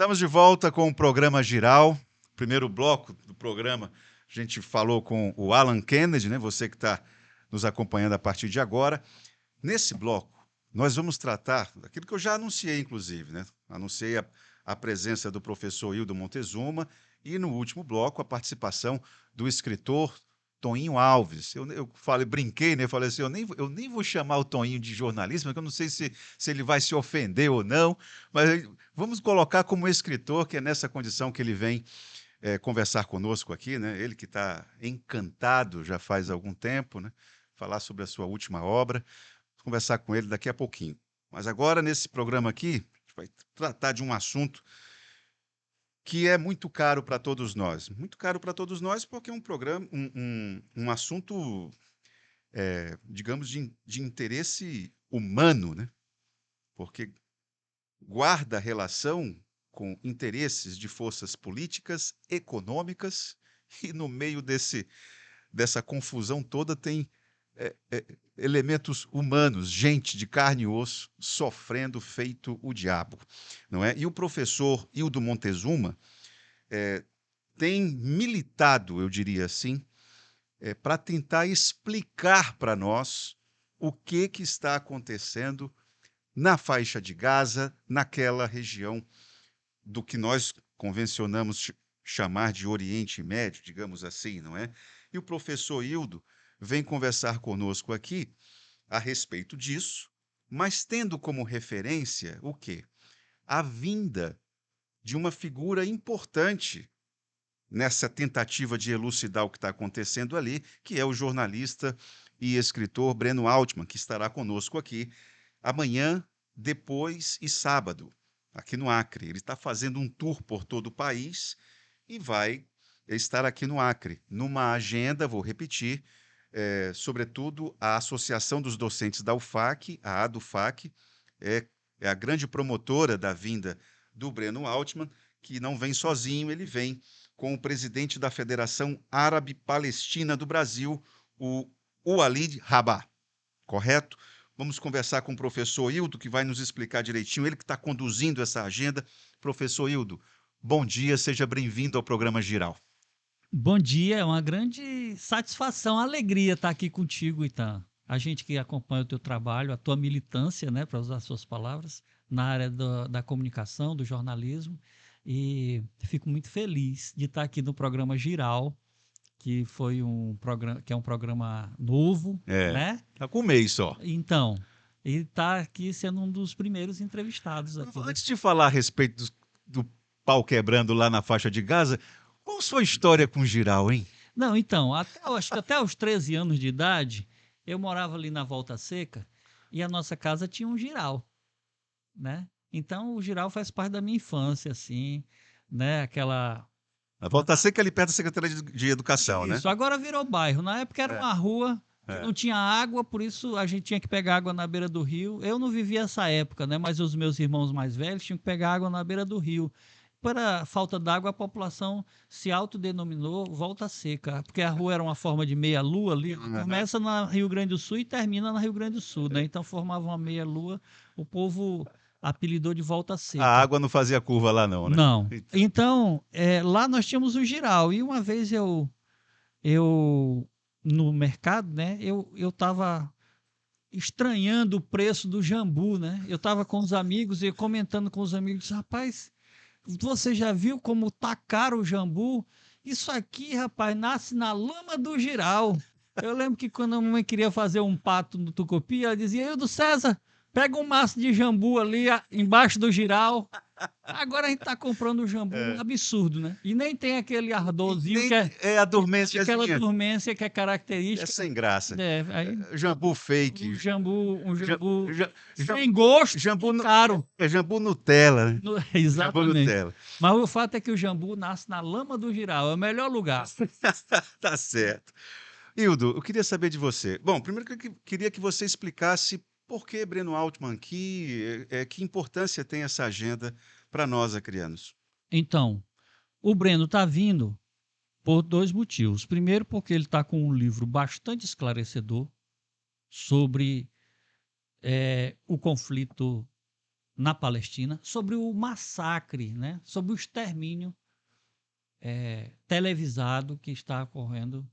Estamos de volta com o programa Giral. Primeiro bloco do programa, a gente falou com o Alan Kennedy, né? Você que está nos acompanhando a partir de agora. Nesse bloco, nós vamos tratar daquilo que eu já anunciei, inclusive, né? Anunciei a presença do professor Hildo Montezuma e, no último bloco, a participação do escritor Toinho Alves. Eu falei, brinquei, né? Falei assim, eu nem vou chamar o Toinho de jornalista, porque eu não sei se ele vai se ofender ou não, mas vamos colocar como escritor, que é nessa condição que ele vem conversar conosco aqui, né? Ele que está encantado já faz algum tempo, né? Falar sobre a sua última obra. Vou conversar com ele daqui a pouquinho. Mas agora, nesse programa aqui, a gente vai tratar de um assunto que é muito caro para todos nós. Muito caro para todos nós porque é um programa, um assunto, digamos, de interesse humano, né? Porque guarda relação com interesses de forças políticas, econômicas, e no meio dessa confusão toda tem elementos humanos, gente de carne e osso, sofrendo feito o diabo, não é? E o professor Hildo Montezuma tem militado, eu diria assim, para tentar explicar para nós o que está acontecendo na faixa de Gaza, naquela região do que nós convencionamos chamar de Oriente Médio, digamos assim, não é? E o professor Hildo vem conversar conosco aqui a respeito disso, mas tendo como referência o quê? A vinda de uma figura importante nessa tentativa de elucidar o que está acontecendo ali, que é o jornalista e escritor Breno Altman, que estará conosco aqui amanhã, depois e sábado, aqui no Acre. Ele está fazendo um tour por todo o país e vai estar aqui no Acre, numa agenda, vou repetir, sobretudo a Associação dos Docentes da UFAC, a ADUFAC, é a grande promotora da vinda do Breno Altman, que não vem sozinho, ele vem com o presidente da Federação Árabe Palestina do Brasil, o Walid Rabah, correto? Vamos conversar com o professor Hildo, que vai nos explicar direitinho, ele que está conduzindo essa agenda. Professor Hildo, bom dia, seja bem-vindo ao programa Giral. Bom dia, é uma grande satisfação, alegria estar aqui contigo, Itan. A gente que acompanha o teu trabalho, a tua militância, né, para usar as suas palavras, na área da comunicação, do jornalismo, e fico muito feliz de estar aqui no programa Giral, que foi um programa, que é um programa novo, né? Está com um mês só. Então, e está aqui sendo um dos primeiros entrevistados aqui. Antes de falar a respeito do pau quebrando lá na faixa de Gaza, qual a sua história com o Giral, hein? Não, então, acho que até os 13 anos de idade, eu morava ali na Volta Seca e a nossa casa tinha um giral, né? Então, o giral faz parte da minha infância, assim, né? Aquela... A Volta Seca é ali perto da Secretaria de Educação, né? Isso, agora virou bairro. Na época era É, uma rua que é. não tinha água, por isso a gente tinha que pegar água na beira do rio. Eu não vivia essa época, né? Mas os meus irmãos mais velhos tinham que pegar água na beira do rio. Para falta d'água, a população se autodenominou Volta Seca, porque a rua era uma forma de meia-lua ali, começa na Rio Grande do Sul e termina na Rio Grande do Sul, né? Então formava uma meia-lua, o povo apelidou de Volta A Seca. água não fazia curva lá não, né? Não. Então, lá nós tínhamos o giral, e uma vez eu no mercado, né, eu estava estranhando o preço do jambu, né? Eu estava com os amigos e comentando com os amigos, rapaz, você já viu como tá caro o jambu? Isso aqui, rapaz, nasce na lama do giral. Eu lembro que quando a mamãe queria fazer um pato no tucupi, ela dizia, eu do César, pega um maço de jambu ali embaixo do giral. Agora a gente tá comprando o jambu um absurdo, né? E nem tem aquele ardorzinho Nem que é a dormência aquela dormência que é é característica. sem graça. Aí Jambu fake. um Ja- jambu ja- ja- sem gosto jambu, e caro. é jambu Nutella, né? Jambu Exatamente. Nutella. Mas o fato é que o jambu nasce na lama do giral, é o melhor lugar. Tá certo. Hildo, eu queria saber de você. Bom, primeiro que eu queria que você explicasse por que Breno Altman aqui, que importância tem essa agenda para nós, acrianos. Então, o Breno está vindo por dois motivos. Primeiro, porque ele está com um livro bastante esclarecedor sobre o conflito na Palestina, sobre o massacre, né? Sobre o extermínio televisado que está ocorrendo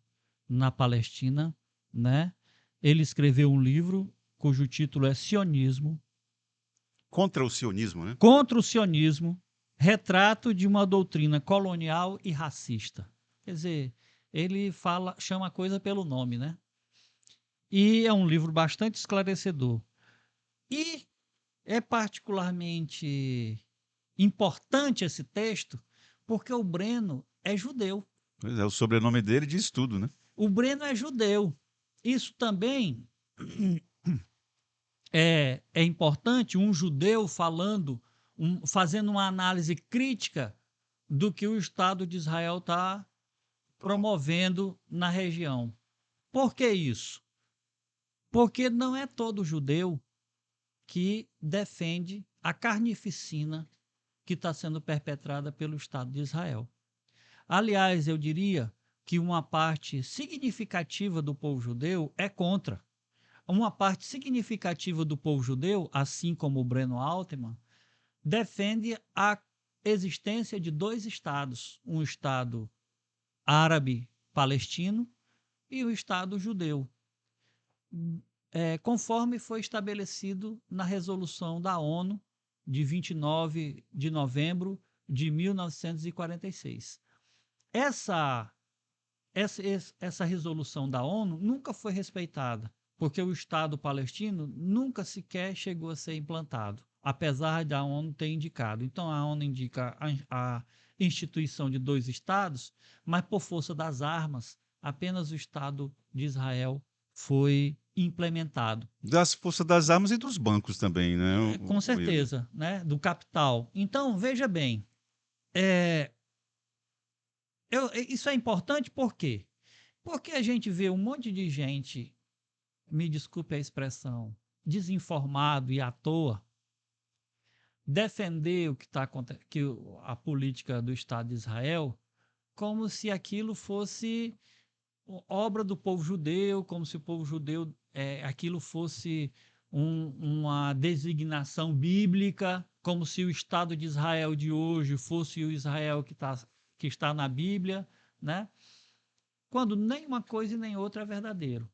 na Palestina, né? Ele escreveu um livro cujo título é Sionismo, Contra o sionismo, né? contra o sionismo, retrato de uma doutrina colonial e racista. Quer dizer, ele chama a coisa pelo nome, né? E é um livro bastante esclarecedor. E é particularmente importante esse texto porque o Breno é judeu. Pois é, o sobrenome dele diz tudo, né? O Breno é judeu. Isso também é importante, um judeu falando, fazendo uma análise crítica do que o Estado de Israel está promovendo na região. Por que isso? Porque não é todo judeu que defende a carnificina que está sendo perpetrada pelo Estado de Israel. Aliás, eu diria que uma parte significativa do povo judeu é contra. Uma parte significativa do povo judeu, assim como o Breno Altman, defende a existência de dois estados, um estado árabe palestino e o estado judeu, conforme foi estabelecido na resolução da ONU de 29 de novembro de 1946. Essa resolução da ONU nunca foi respeitada, porque o Estado palestino nunca sequer chegou a ser implantado, apesar da ONU ter indicado. Então, a ONU indica a instituição de dois Estados, mas por força das armas, apenas o Estado de Israel foi implementado. Das forças das armas e dos bancos também, né? Com certeza, né? Do capital. Então, veja bem, isso é importante por quê? Porque a gente vê um monte de gente, me desculpe a expressão, desinformado e à toa, defender o que a política do Estado de Israel como se aquilo fosse obra do povo judeu, como se o povo judeu aquilo fosse uma designação bíblica, como se o Estado de Israel de hoje fosse o Israel que está na Bíblia, né? Quando nem uma coisa e nem outra é verdadeiro,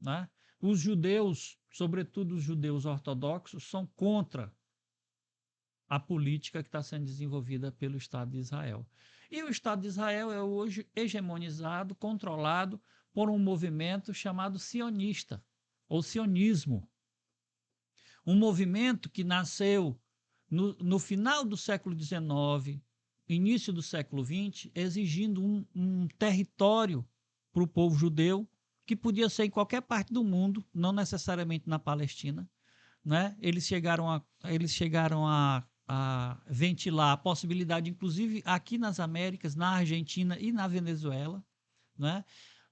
né? Os judeus, sobretudo os judeus ortodoxos, são contra a política que está sendo desenvolvida pelo Estado de Israel. E o Estado de Israel é hoje hegemonizado, controlado por um movimento chamado sionista, ou sionismo. Um movimento que nasceu no final do século XIX, início do século XX, exigindo um território para o povo judeu, que podia ser em qualquer parte do mundo, não necessariamente na Palestina, né? Eles chegaram a ventilar a possibilidade, inclusive aqui nas Américas, na Argentina e na Venezuela, né?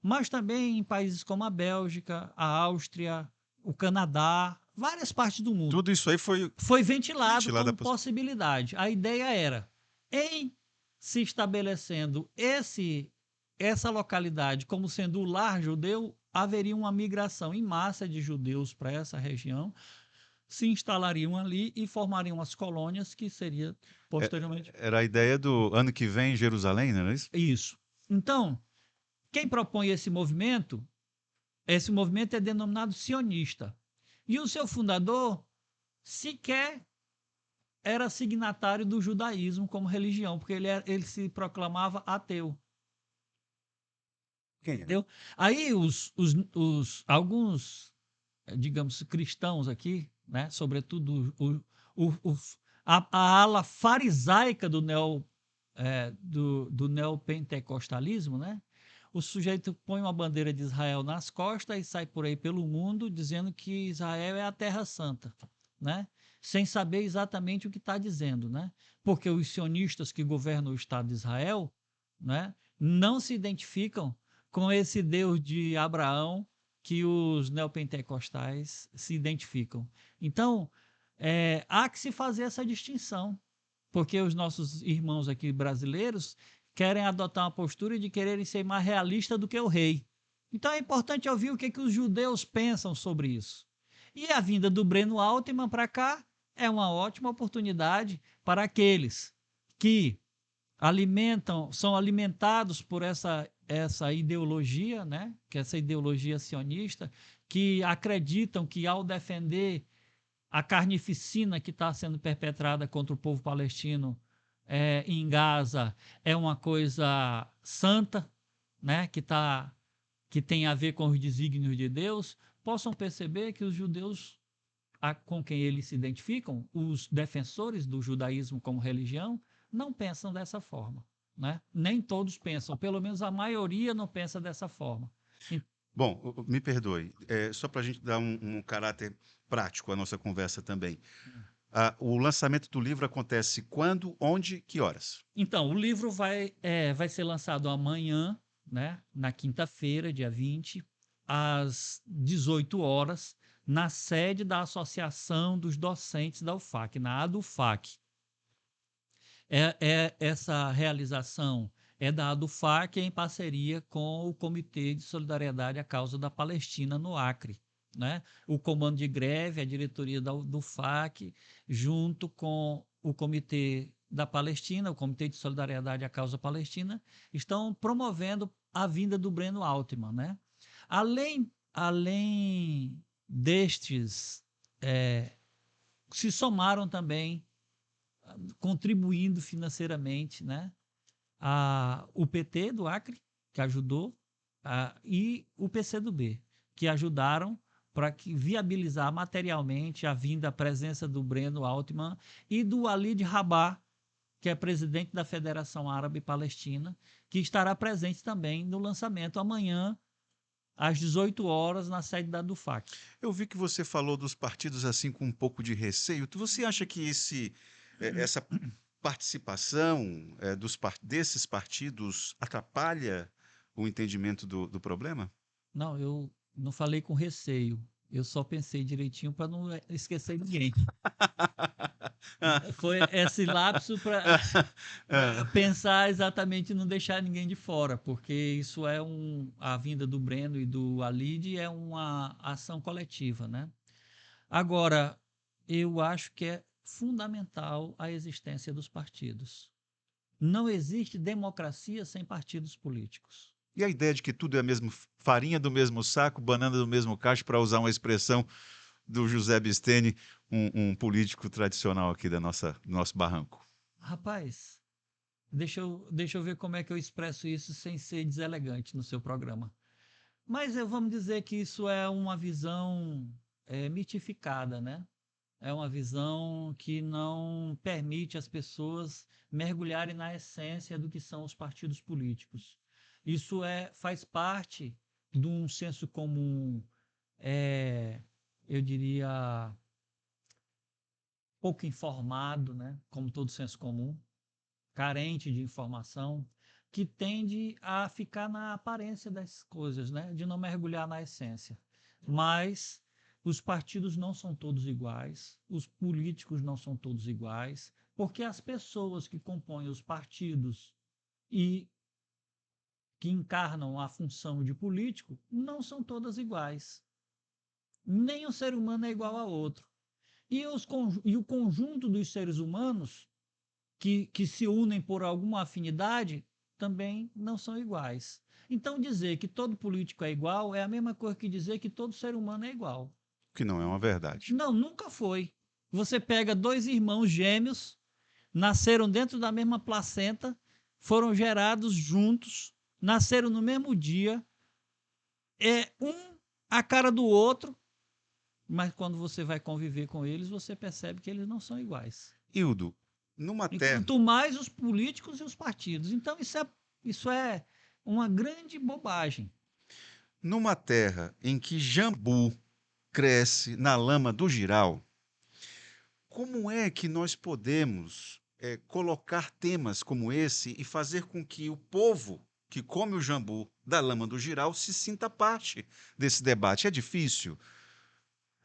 Mas também em países como a Bélgica, a Áustria, o Canadá, várias partes do mundo. Tudo isso aí foi ventilado como possibilidade. A ideia era, em se estabelecendo essa localidade como sendo o lar judeu, haveria uma migração em massa de judeus para essa região, se instalariam ali e formariam as colônias que seria posteriormente... Era a ideia do ano que vem em Jerusalém, não é isso? Isso. Então, quem propõe esse movimento é denominado sionista. E o seu fundador sequer era signatário do judaísmo como religião, porque ele se proclamava ateu. Quem é? Entendeu? Aí alguns, digamos, cristãos aqui, né, sobretudo a ala farisaica do neopentecostalismo, né? O sujeito põe uma bandeira de Israel nas costas e sai por aí pelo mundo dizendo que Israel é a Terra Santa, né? Sem saber exatamente o que está dizendo, né? Porque os sionistas que governam o Estado de Israel, né, não se identificam com esse Deus de Abraão que os neopentecostais se identificam. Então, há que se fazer essa distinção, porque os nossos irmãos aqui brasileiros querem adotar uma postura de quererem ser mais realistas do que o rei. Então é importante ouvir o que os judeus pensam sobre isso. E a vinda do Breno Altman para cá é uma ótima oportunidade para aqueles que são alimentados por essa ideologia, né? Que essa ideologia sionista, que acreditam que ao defender a carnificina que está sendo perpetrada contra o povo palestino em Gaza é uma coisa santa, né? Que tem a ver com os desígnios de Deus, possam perceber que os judeus com quem eles se identificam, os defensores do judaísmo como religião, não pensam dessa forma. Né? Nem todos pensam, pelo menos a maioria não pensa dessa forma. Bom, me perdoe, só para a gente dar um caráter prático à nossa conversa também. O lançamento do livro acontece quando, onde, que horas? Então, o livro vai ser lançado amanhã, né, na quinta-feira, dia 20, às 18 horas, na sede da Associação dos Docentes da UFAC, na ADUFAC. Essa realização é da ADUFAC em parceria com o Comitê de Solidariedade à Causa da Palestina no Acre. Né? O comando de greve, a diretoria da ADUFAC, junto com o Comitê da Palestina, o Comitê de Solidariedade à Causa Palestina, estão promovendo a vinda do Breno Altman. Né? Além destes, se somaram também contribuindo financeiramente, né? O PT do Acre, que ajudou, e o PCdoB, que ajudaram para viabilizar materialmente a vinda, a presença do Breno Altman e do Walid Rabah, que é presidente da Federação Árabe Palestina, que estará presente também no lançamento amanhã, às 18 horas, na sede da DUFAC. Eu vi que você falou dos partidos assim com um pouco de receio. Você acha que essa participação desses partidos atrapalha o entendimento do problema? Não, eu não falei com receio. Eu só pensei direitinho para não esquecer ninguém. Foi esse lapso para pensar exatamente e não deixar ninguém de fora, porque isso a vinda do Breno e do Walid é uma ação coletiva, né? Agora, eu acho que é fundamental a existência dos partidos. Não existe democracia sem partidos políticos. E a ideia de que tudo é a mesma farinha do mesmo saco, banana do mesmo cacho, para usar uma expressão do José Bisteni, um político tradicional aqui do nosso barranco. Rapaz, deixa eu ver como é que eu expresso isso sem ser deselegante no seu programa. Mas vamos dizer que isso é uma visão mitificada, né? É uma visão que não permite às pessoas mergulharem na essência do que são os partidos políticos. Isso faz parte de um senso comum, eu diria, pouco informado, né? Como todo senso comum, carente de informação, que tende a ficar na aparência das coisas, né? De não mergulhar na essência. Mas os partidos não são todos iguais, os políticos não são todos iguais, porque as pessoas que compõem os partidos e que encarnam a função de político não são todas iguais. Nem um ser humano é igual a outro. E o conjunto dos seres humanos que se unem por alguma afinidade também não são iguais. Então, dizer que todo político é igual é a mesma coisa que dizer que todo ser humano é igual. Que não é uma verdade. Não, nunca foi. Você pega dois irmãos gêmeos, nasceram dentro da mesma placenta, foram gerados juntos, nasceram no mesmo dia, um a cara do outro, mas quando você vai conviver com eles, você percebe que eles não são iguais. Hildo, numa E terra... quanto mais os políticos e os partidos. Então, isso é uma grande bobagem. Numa terra em que jambu cresce na lama do jiral, como é que nós podemos colocar temas como esse e fazer com que o povo que come o jambu da lama do jiral se sinta parte desse debate? É difícil?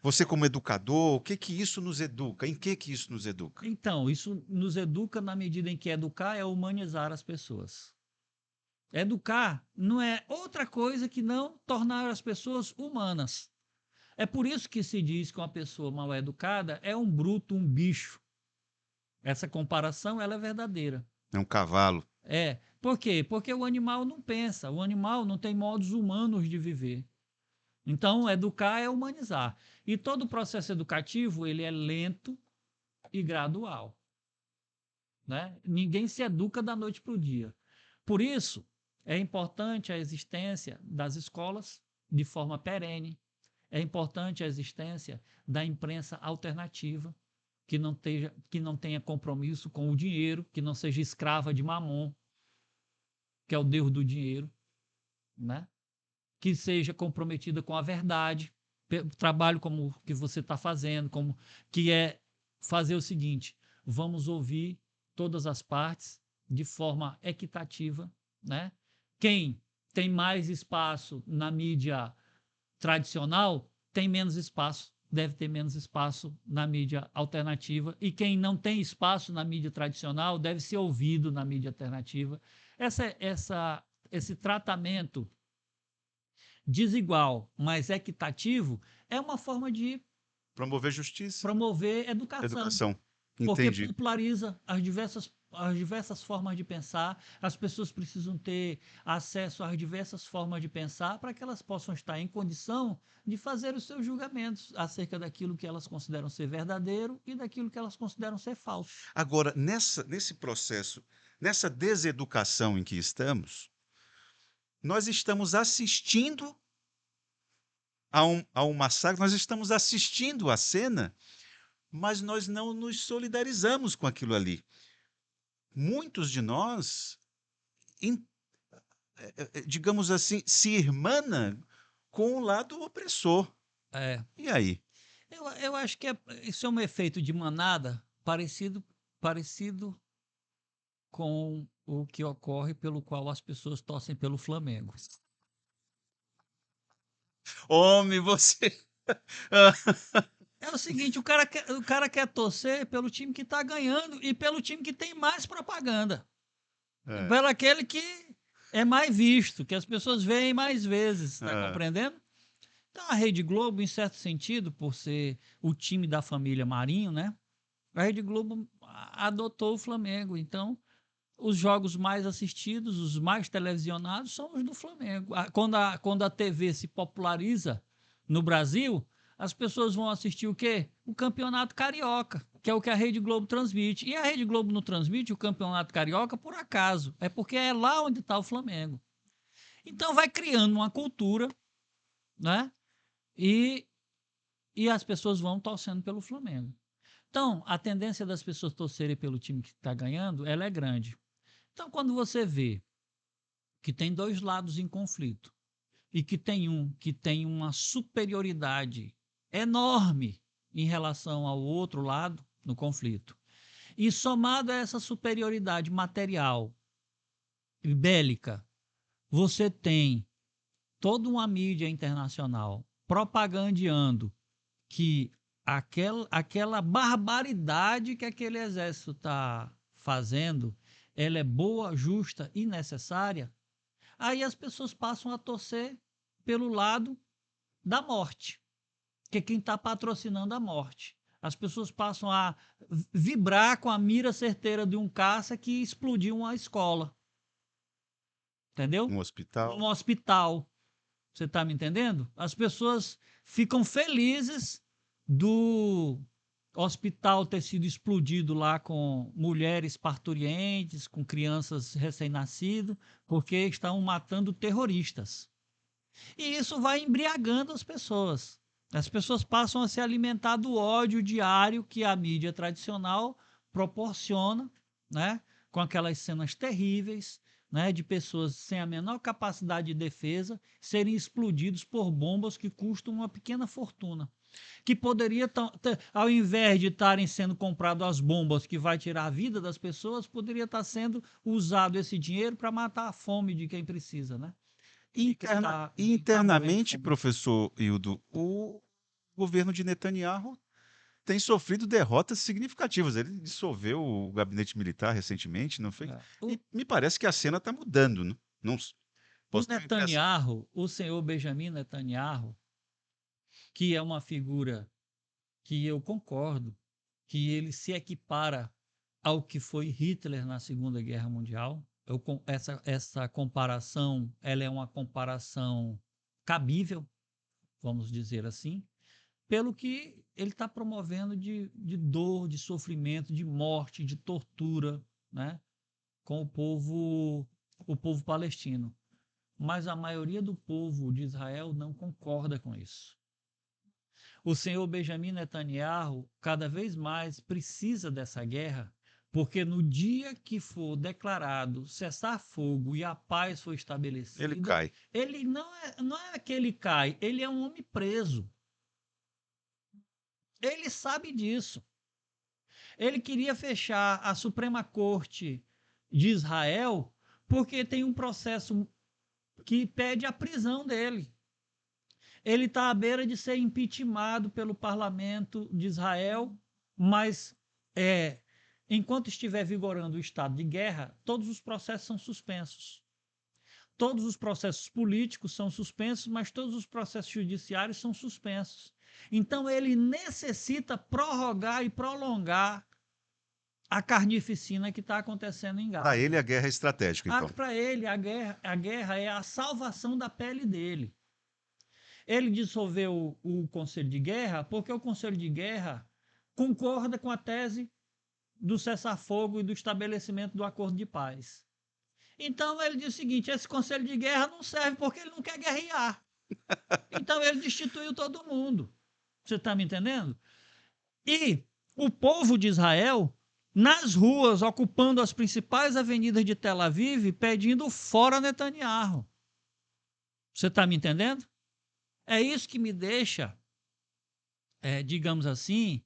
Você como educador, o que que isso nos educa? Em que isso nos educa? Então, isso nos educa na medida em que educar é humanizar as pessoas. Educar não é outra coisa que não tornar as pessoas humanas. É por isso que se diz que uma pessoa mal educada é um bruto, um bicho. Essa comparação ela é verdadeira. É um cavalo. É. Por quê? Porque o animal não pensa, o animal não tem modos humanos de viver. Então, educar é humanizar. E todo o processo educativo ele é lento e gradual. Né? Ninguém se educa da noite para o dia. Por isso, é importante a existência das escolas de forma perene, é importante a existência da imprensa alternativa, que não tenha compromisso com o dinheiro, que não seja escrava de Mamon, que é o deus do dinheiro, né? Que seja comprometida com a verdade, trabalho como que você está fazendo, como que é fazer o seguinte: vamos ouvir todas as partes de forma equitativa, né? Quem tem mais espaço na mídia tradicional tem menos espaço, deve ter menos espaço na mídia alternativa, e quem não tem espaço na mídia tradicional deve ser ouvido na mídia alternativa. Esse tratamento desigual, mas equitativo, é uma forma de Promover justiça, promover educação, educação. porque Entendi. populariza as diversas formas de pensar. As pessoas precisam ter acesso às diversas formas de pensar para que elas possam estar em condição de fazer os seus julgamentos acerca daquilo que elas consideram ser verdadeiro e daquilo que elas consideram ser falso. Agora, nesse processo, nessa deseducação em que estamos, nós estamos assistindo a um massacre, nós estamos assistindo a cena, mas nós não nos solidarizamos com aquilo ali. Muitos de nós, em- digamos assim, se irmana com o lado opressor. É, E aí? eu acho que isso é um efeito de manada parecido com o que ocorre pelo qual as pessoas torcem pelo Flamengo. Homem, você. É o seguinte, o cara quer torcer pelo time que está ganhando e pelo time que tem mais propaganda. É, Pelo aquele que é mais visto, que as pessoas veem mais vezes, está é, compreendendo? Então a Rede Globo, em certo sentido, por ser o time da família Marinho, né? A Rede Globo adotou o Flamengo. Então, os jogos mais assistidos, os mais televisionados, são os do Flamengo. Quando a TV se populariza no Brasil, as pessoas vão assistir o quê? O Campeonato Carioca, que é o que a Rede Globo transmite. E a Rede Globo não transmite o Campeonato Carioca por acaso, é porque é lá onde está o Flamengo. Então vai criando uma cultura, né? E, e as pessoas vão torcendo pelo Flamengo. Então, a tendência das pessoas torcerem pelo time que está ganhando, ela é grande. Então, quando você vê que tem dois lados em conflito e que tem um que tem uma superioridade enorme em relação ao outro lado no conflito, e somado a essa superioridade material e bélica, você tem toda uma mídia internacional propagandeando que aquela barbaridade que aquele exército está fazendo, ela é boa, justa e necessária. Aí as pessoas passam a torcer pelo lado da morte, que é quem está patrocinando a morte. As pessoas passam a vibrar com a mira certeira de um caça que explodiu uma escola. Entendeu? um Um hospital. hospital. Você está me entendendo? As pessoas ficam felizes do hospital ter sido explodido lá com mulheres parturientes, com crianças recém-nascidas, porque estão matando terroristas. E isso vai embriagando as pessoas. As pessoas passam a se alimentar do ódio diário que a mídia tradicional proporciona, né? Com aquelas cenas terríveis, né? De pessoas sem a menor capacidade de defesa serem explodidos por bombas que custam uma pequena fortuna. Que poderia, ao invés de estarem sendo comprado as bombas que vai tirar a vida das pessoas, poderia estar sendo usado esse dinheiro para matar a fome de quem precisa, né? De quem tá morrendo de Internamente, fome. professor Hildo, o governo de Netanyahu tem sofrido derrotas significativas. Ele dissolveu o gabinete militar recentemente, não foi? É. E me parece que a cena está mudando, né? Não O posso ter a impressão. Netanyahu, o senhor Benjamin Netanyahu, que é uma figura que eu concordo que ele se equipara ao que foi Hitler na Segunda Guerra Mundial. Essa comparação, ela é uma comparação cabível, vamos dizer assim, pelo que ele está promovendo de dor, de sofrimento, de morte, de tortura, né, com o povo palestino. Mas a maioria do povo de Israel não concorda com isso. O senhor Benjamin Netanyahu cada vez mais precisa dessa guerra, porque no dia que for declarado cessar-fogo e a paz for estabelecida, Ele cai. ele não é que ele cai, ele é um homem preso. Ele sabe disso. Ele queria fechar a Suprema Corte de Israel porque tem um processo que pede a prisão dele. Ele está à beira de ser impeachmentado pelo parlamento de Israel, mas enquanto estiver vigorando o estado de guerra, todos os processos são suspensos. Todos os processos políticos são suspensos, mas todos os processos judiciários são suspensos. Então ele necessita prorrogar e prolongar a carnificina que está acontecendo em Gaza. Para ele, a guerra é estratégica, então. Para ele, a guerra é a salvação da pele dele. Ele dissolveu o Conselho de Guerra porque o Conselho de Guerra concorda com a tese do cessar-fogo e do estabelecimento do acordo de paz. Então ele diz o seguinte: esse Conselho de Guerra não serve porque ele não quer guerrear. Então ele destituiu todo mundo. Você está me entendendo? E o povo de Israel, nas ruas, ocupando as principais avenidas de Tel Aviv, pedindo fora Netanyahu. Você está me entendendo? É isso que me deixa, digamos assim,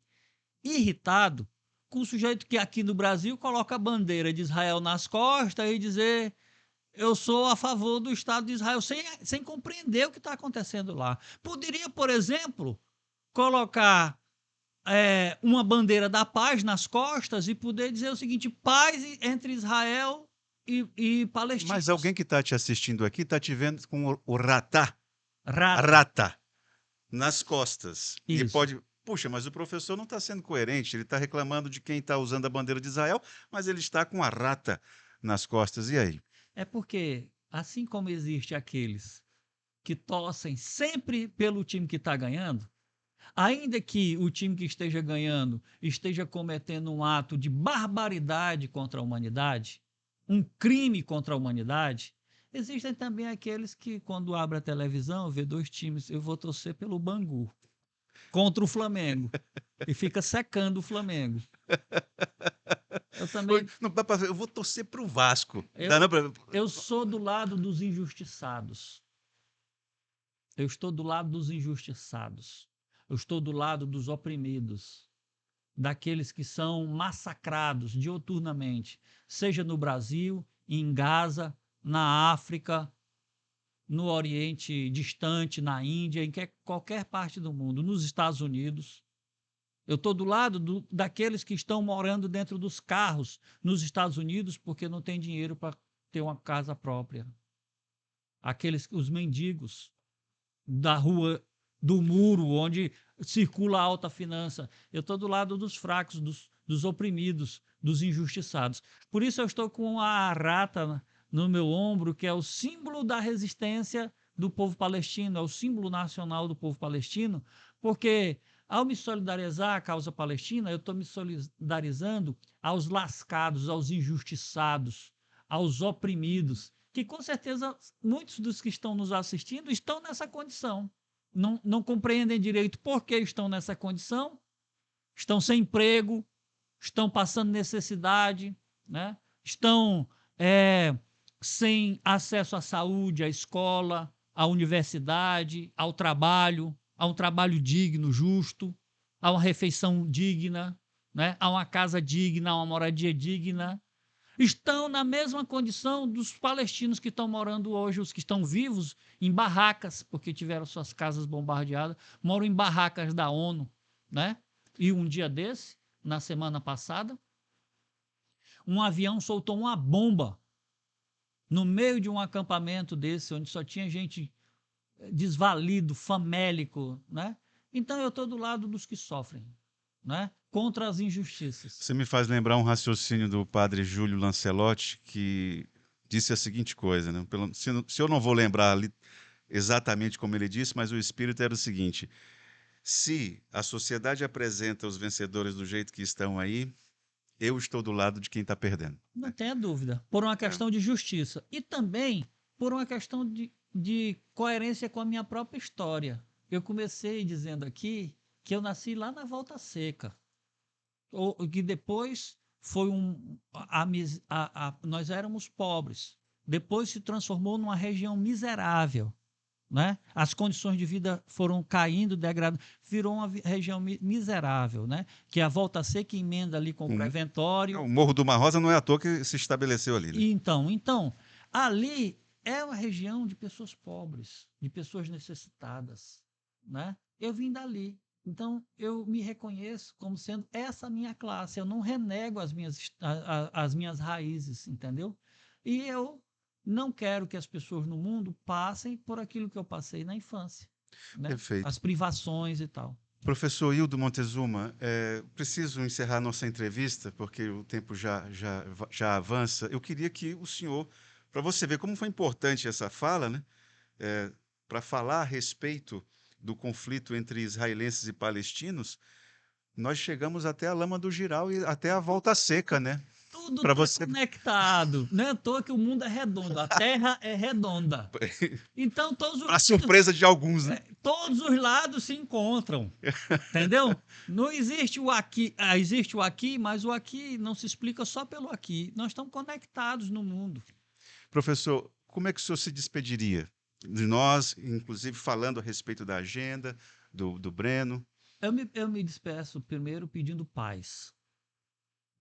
irritado com o sujeito que aqui no Brasil coloca a bandeira de Israel nas costas e dizer: eu sou a favor do Estado de Israel, sem compreender o que está acontecendo lá. Poderia, por exemplo, colocar uma bandeira da paz nas costas e poder dizer o seguinte: paz entre Israel e Palestina. Mas alguém que está te assistindo aqui está te vendo com o rata Rata. nas costas. Isso. E pode... Puxa, mas o professor não está sendo coerente, ele está reclamando de quem está usando a bandeira de Israel, mas ele está com a rata nas costas. E aí? É porque, assim como existe aqueles que torcem sempre pelo time que está ganhando, ainda que o time que esteja ganhando esteja cometendo um ato de barbaridade contra a humanidade, um crime contra a humanidade, existem também aqueles que, quando abre a televisão, vê dois times: eu vou torcer pelo Bangu contra o Flamengo, e fica secando o Flamengo. Eu também. Não dá pra... Eu vou torcer para o Vasco. Eu sou do lado dos injustiçados. Eu estou do lado dos injustiçados. Eu estou do lado dos oprimidos, daqueles que são massacrados diuturnamente, seja no Brasil, em Gaza, na África, no Oriente Distante, na Índia, em qualquer parte do mundo, nos Estados Unidos. Eu estou do lado daqueles que estão morando dentro dos carros nos Estados Unidos porque não tem dinheiro para ter uma casa própria. Os mendigos da rua do muro, onde circula a alta finança. Eu estou do lado dos fracos, dos oprimidos, dos injustiçados. Por isso eu estou com a rata no meu ombro, que é o símbolo da resistência do povo palestino, é o símbolo nacional do povo palestino, porque ao me solidarizar à causa palestina, eu estou me solidarizando aos lascados, aos injustiçados, aos oprimidos, que com certeza muitos dos que estão nos assistindo estão nessa condição. Não compreendem direito por que estão nessa condição, estão sem emprego, estão passando necessidade, né? Estão sem acesso à saúde, à escola, à universidade, ao trabalho, a um trabalho digno, justo, a uma refeição digna, né? A uma casa digna, a uma moradia digna. Estão na mesma condição dos palestinos que estão morando hoje, os que estão vivos em barracas, porque tiveram suas casas bombardeadas, moram em barracas da ONU, né? E um dia desse, na semana passada, um avião soltou uma bomba no meio de um acampamento desse, onde só tinha gente desvalido, famélico, né? Então eu estou do lado dos que sofrem, né? Contra as injustiças. Você me faz lembrar um raciocínio do padre Júlio Lancelotti, que disse a seguinte coisa, né? Se eu não vou lembrar exatamente como ele disse, mas o espírito era o seguinte: se a sociedade apresenta os vencedores do jeito que estão aí, eu estou do lado de quem está perdendo. Não tenha dúvida. Por uma É. questão de justiça. E também por uma questão de coerência com a minha própria história. Eu comecei dizendo aqui que eu nasci lá na Volta Seca. Que depois foi nós éramos pobres. Depois se transformou numa região miserável. Né? As condições de vida foram caindo, degradando, virou uma região miserável, né? Que a Volta Seca emenda ali com o Preventório. O Morro do Mar Rosa não é à toa que se estabeleceu ali. Né? Então, ali é uma região de pessoas pobres, de pessoas necessitadas, né? Eu vim dali, então eu me reconheço como sendo essa minha classe. Eu não renego as minhas raízes, entendeu? E eu não quero que as pessoas no mundo passem por aquilo que eu passei na infância, né? Perfeito. As privações e tal. Professor Hildo Montezuma, preciso encerrar nossa entrevista, porque o tempo já avança. Eu queria que o senhor, para você ver como foi importante essa fala, né? Para falar a respeito do conflito entre israelenses e palestinos, nós chegamos até a Lama do Giral e até a Volta Seca, né? Tudo está conectado. Não é à toa que o mundo é redondo, a Terra é redonda. Então, para surpresa de alguns, né? Todos os lados se encontram, entendeu? Não existe o aqui, existe o aqui, mas o aqui não se explica só pelo aqui. Nós estamos conectados no mundo. Professor, como é que o senhor se despediria de nós, inclusive falando a respeito da agenda, do Breno? Eu me despeço primeiro pedindo paz.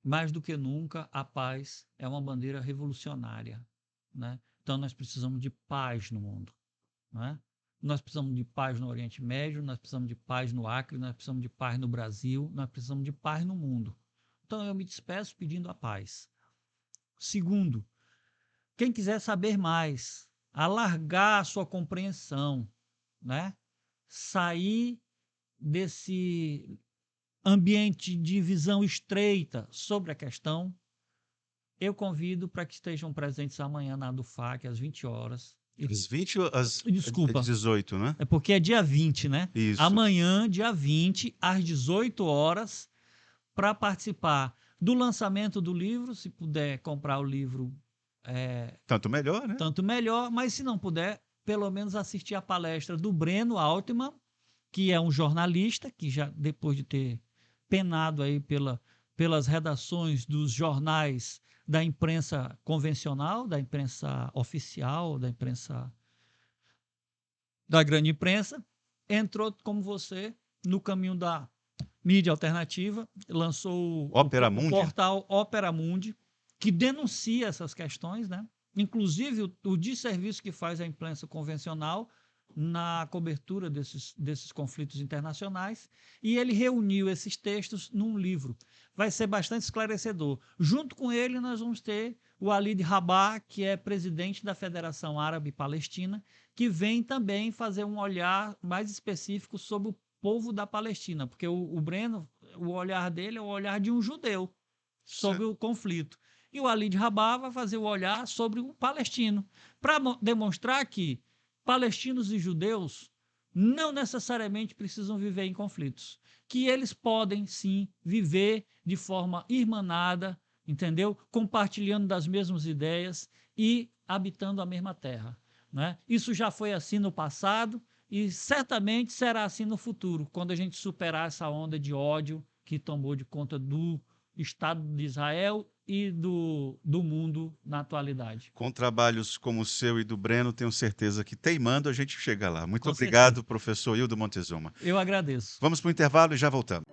Mais do que nunca, a paz é uma bandeira revolucionária, né? Então nós precisamos de paz no mundo, né? Nós precisamos de paz no Oriente Médio, nós precisamos de paz no Acre, nós precisamos de paz no Brasil, nós precisamos de paz no mundo. Então eu me despeço pedindo a paz. Segundo, quem quiser saber mais, alargar a sua compreensão, né? Sair desse ambiente de visão estreita sobre a questão, eu convido para que estejam presentes amanhã na ADUFAC, às 20 horas. Às 20 ou às Desculpa, 18, né? É porque é dia 20, né? Isso. Amanhã, dia 20, às 18 horas, para participar do lançamento do livro. Se puder comprar o livro, tanto melhor, né? Tanto melhor, mas se não puder, pelo menos assistir a palestra do Breno Altman, que é um jornalista que já, depois de ter penado aí pelas redações dos jornais da imprensa convencional, da imprensa oficial, da grande imprensa, entrou como você no caminho da mídia alternativa, lançou o portal Opera Mundi, que denuncia essas questões, né? Inclusive o desserviço que faz a imprensa convencional na cobertura desses conflitos internacionais, e ele reuniu esses textos num livro. Vai ser bastante esclarecedor. Junto com ele, nós vamos ter o Walid Rabah, que é presidente da Federação Árabe Palestina, que vem também fazer um olhar mais específico sobre o povo da Palestina, porque o Breno, o olhar dele é o olhar de um judeu sobre o conflito. E o Walid Rabah vai fazer o olhar sobre o palestino, para demonstrar que palestinos e judeus não necessariamente precisam viver em conflitos, que eles podem sim viver de forma irmanada, entendeu? Compartilhando das mesmas ideias e habitando a mesma terra, né? Isso já foi assim no passado e certamente será assim no futuro, quando a gente superar essa onda de ódio que tomou de conta do Estado de Israel e do mundo na atualidade. Com trabalhos como o seu e do Breno, tenho certeza que teimando a gente chega lá. Muito obrigado, professor Hildo Montezuma. Eu agradeço. Vamos para o intervalo e já voltamos.